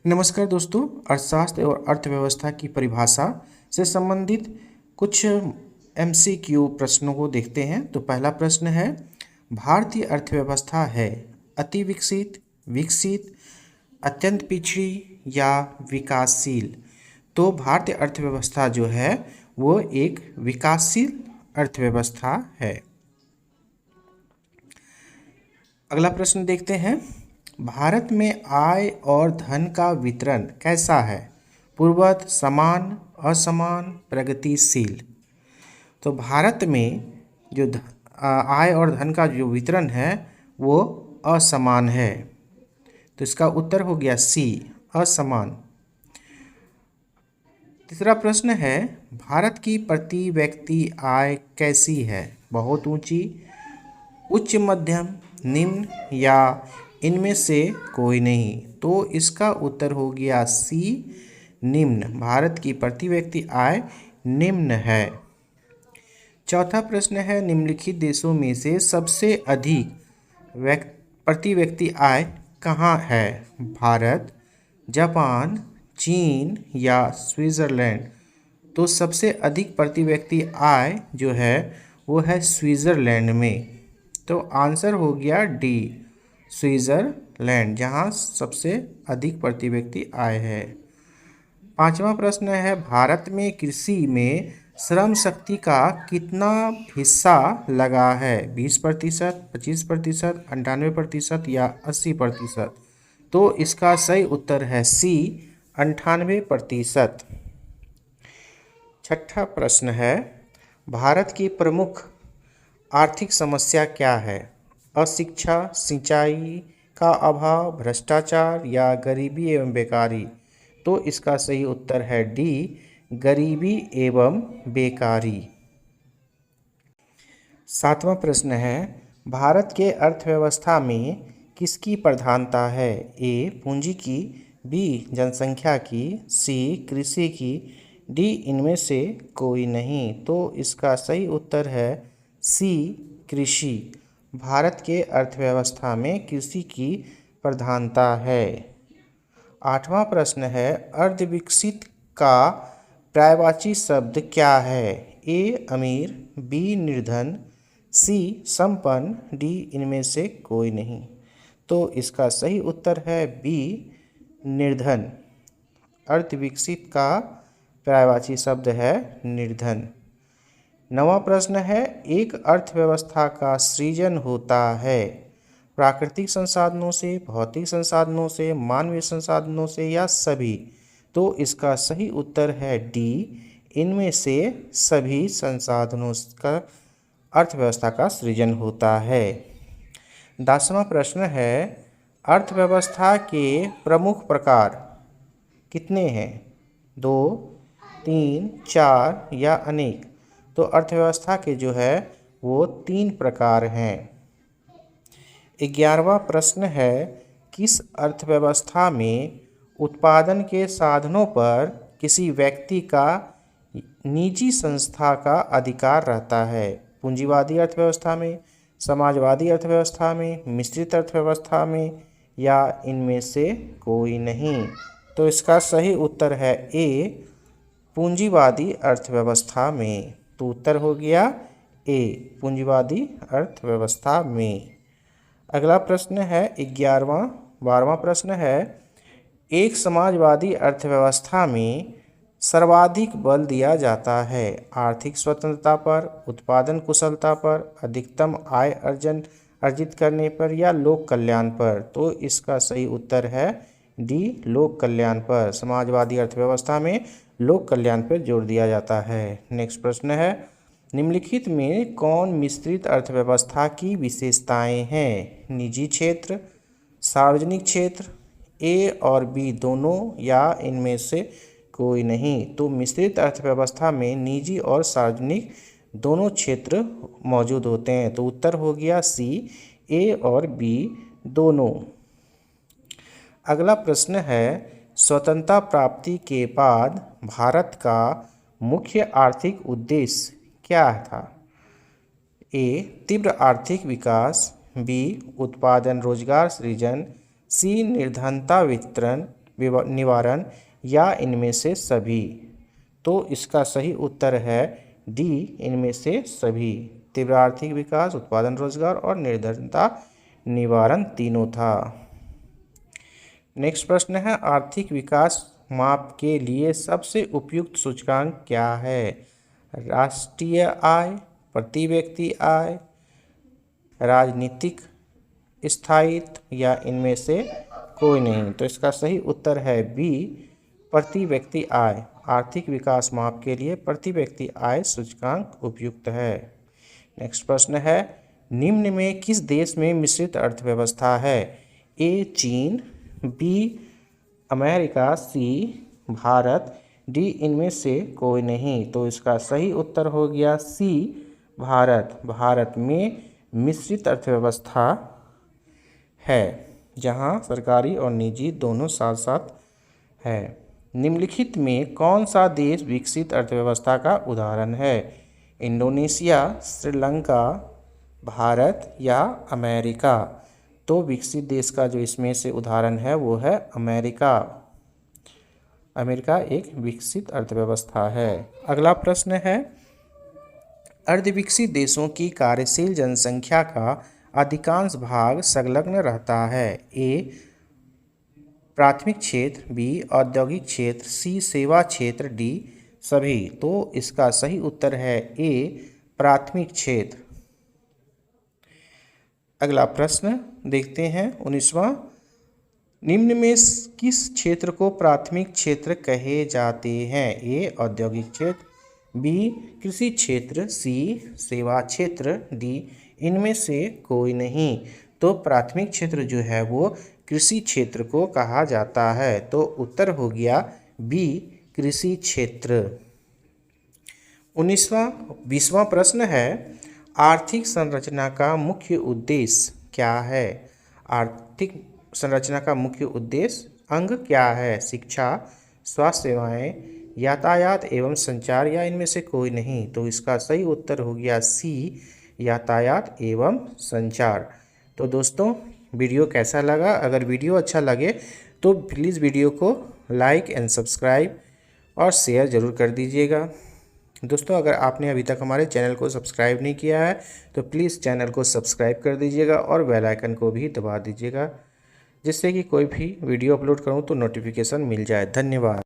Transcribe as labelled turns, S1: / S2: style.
S1: नमस्कार दोस्तों, अर्थशास्त्र और अर्थव्यवस्था की परिभाषा से संबंधित कुछ एमसीक्यू प्रश्नों को देखते हैं। तो पहला प्रश्न है, भारतीय अर्थव्यवस्था है अति विकसित, विकसित, अत्यंत पिछड़ी या विकासशील। तो भारतीय अर्थव्यवस्था जो है वो एक विकासशील अर्थव्यवस्था है। अगला प्रश्न देखते हैं, भारत में आय और धन का वितरण कैसा है? पूर्ववत, समान, असमान, प्रगतिशील। तो भारत में जो आय और धन का जो वितरण है वो असमान है। तो इसका उत्तर हो गया सी, असमान। तीसरा प्रश्न है, भारत की प्रति व्यक्ति आय कैसी है? बहुत ऊंची, उच्च मध्यम, निम्न या इनमें से कोई नहीं। तो इसका उत्तर हो गया सी, निम्न। भारत की प्रति व्यक्ति आय निम्न है। चौथा प्रश्न है, निम्नलिखित देशों में से सबसे अधिक प्रति व्यक्ति आय कहाँ है? भारत, जापान, चीन या स्विट्ज़रलैंड। तो सबसे अधिक प्रति व्यक्ति आय जो है वो है स्विट्ज़रलैंड में। तो आंसर हो गया डी, स्विट्ज़रलैंड, जहाँ सबसे अधिक प्रति व्यक्ति आय है। पांचवा प्रश्न है, भारत में कृषि में श्रम शक्ति का कितना हिस्सा लगा है? 20%, 25%, 98% या 80%। तो इसका सही उत्तर है सी, 98%। छठा प्रश्न है, भारत की प्रमुख आर्थिक समस्या क्या है? अशिक्षा, सिंचाई का अभाव, भ्रष्टाचार या गरीबी एवं बेकारी। तो इसका सही उत्तर है डी, गरीबी एवं बेकारी। सातवां प्रश्न है, भारत के अर्थव्यवस्था में किसकी प्रधानता है? ए पूंजी की, बी जनसंख्या की, सी कृषि की, डी इनमें से कोई नहीं। तो इसका सही उत्तर है सी, कृषि। भारत के अर्थव्यवस्था में कृषि की प्रधानता है। आठवां प्रश्न है, अर्धविकसित का पर्यायवाची शब्द क्या है? ए अमीर, बी निर्धन, सी संपन्न, डी इनमें से कोई नहीं। तो इसका सही उत्तर है बी, निर्धन। अर्धविकसित का पर्यायवाची शब्द है निर्धन। नवां प्रश्न है, एक अर्थव्यवस्था का सृजन होता है प्राकृतिक संसाधनों से, भौतिक संसाधनों से, मानवीय संसाधनों से या सभी। तो इसका सही उत्तर है डी, इनमें से सभी संसाधनों का अर्थव्यवस्था का सृजन होता है। 10वां प्रश्न है, अर्थव्यवस्था के प्रमुख प्रकार कितने हैं? 2, 3, 4 या अनेक। तो अर्थव्यवस्था के जो है वो 3 प्रकार हैं। 11वां प्रश्न है, किस अर्थव्यवस्था में उत्पादन के साधनों पर किसी व्यक्ति का निजी संस्था का अधिकार रहता है? पूंजीवादी अर्थव्यवस्था में, समाजवादी अर्थव्यवस्था में, मिश्रित अर्थव्यवस्था में या इनमें से कोई नहीं। तो इसका सही उत्तर है ए, पूंजीवादी अर्थव्यवस्था में। तो उत्तर हो गया ए, पूंजीवादी अर्थव्यवस्था में। अगला प्रश्न है 12वां प्रश्न है, एक समाजवादी अर्थव्यवस्था में सर्वाधिक बल दिया जाता है आर्थिक स्वतंत्रता पर, उत्पादन कुशलता पर, अधिकतम आय अर्जित करने पर या लोक कल्याण पर। तो इसका सही उत्तर है डी, लोक कल्याण पर। समाजवादी अर्थव्यवस्था में लोक कल्याण पर जोर दिया जाता है। नेक्स्ट प्रश्न है, निम्नलिखित में कौन मिश्रित अर्थव्यवस्था की विशेषताएं हैं? निजी क्षेत्र, सार्वजनिक क्षेत्र, ए और बी दोनों या इनमें से कोई नहीं। तो मिश्रित अर्थव्यवस्था में निजी और सार्वजनिक दोनों क्षेत्र मौजूद होते हैं। तो उत्तर हो गया सी, ए और बी दोनों। अगला प्रश्न है, स्वतंत्रता प्राप्ति के बाद भारत का मुख्य आर्थिक उद्देश्य क्या था? ए तीव्र आर्थिक विकास, बी उत्पादन रोजगार सृजन, सी निर्धनता वितरण, निवारण या इनमें से सभी। तो इसका सही उत्तर है डी, इनमें से सभी। तीव्र आर्थिक विकास, उत्पादन, रोजगार और निर्धनता निवारण तीनों था। नेक्स्ट प्रश्न है, आर्थिक विकास माप के लिए सबसे उपयुक्त सूचकांक क्या है? राष्ट्रीय आय, प्रति व्यक्ति आय, राजनीतिक स्थायित्व या इनमें से कोई नहीं। तो इसका सही उत्तर है बी, प्रति व्यक्ति आय। आर्थिक विकास माप के लिए प्रति व्यक्ति आय सूचकांक उपयुक्त है। नेक्स्ट प्रश्न है, निम्न में किस देश में मिश्रित अर्थव्यवस्था है? ए चीन, बी अमेरिका, सी भारत, डी इनमें से कोई नहीं। तो इसका सही उत्तर हो गया सी भारत। भारत में मिश्रित अर्थव्यवस्था है जहां सरकारी और निजी दोनों साथ साथ है। निम्नलिखित में कौन सा देश विकसित अर्थव्यवस्था का उदाहरण है? इंडोनेशिया, श्रीलंका, भारत या अमेरिका? तो विकसित देश का जो इसमें से उदाहरण है वो है अमेरिका। अमेरिका एक विकसित अर्थव्यवस्था है। अगला प्रश्न है, अर्धविकसित देशों की कार्यशील जनसंख्या का अधिकांश भाग संलग्न रहता है। ए प्राथमिक क्षेत्र, बी औद्योगिक क्षेत्र, सी सेवा क्षेत्र, डी सभी। तो इसका सही उत्तर है ए प्राथमिक क्षेत्र। अगला प्रश्न देखते हैं 19वां, निम्न में किस क्षेत्र को प्राथमिक क्षेत्र कहे जाते हैं? ए औद्योगिक क्षेत्र, बी कृषि क्षेत्र, सी सेवा क्षेत्र, डी इनमें से कोई नहीं। तो प्राथमिक क्षेत्र जो है वो कृषि क्षेत्र को कहा जाता है। तो उत्तर हो गया बी कृषि क्षेत्र। 20वां प्रश्न है, आर्थिक संरचना का मुख्य उद्देश्य क्या है? आर्थिक संरचना का मुख्य उद्देश्य अंग क्या है? शिक्षा, स्वास्थ्य सेवाएं, यातायात एवं संचार या इनमें से कोई नहीं। तो इसका सही उत्तर हो गया सी यातायात एवं संचार। तो दोस्तों वीडियो कैसा लगा? अगर वीडियो अच्छा लगे तो प्लीज़ वीडियो को लाइक एंड सब्सक्राइब और शेयर ज़रूर कर दीजिएगा। दोस्तों अगर आपने अभी तक हमारे चैनल को सब्सक्राइब नहीं किया है तो प्लीज़ चैनल को सब्सक्राइब कर दीजिएगा और बेल आइकन को भी दबा दीजिएगा, जिससे कि कोई भी वीडियो अपलोड करूं तो नोटिफिकेशन मिल जाए। धन्यवाद।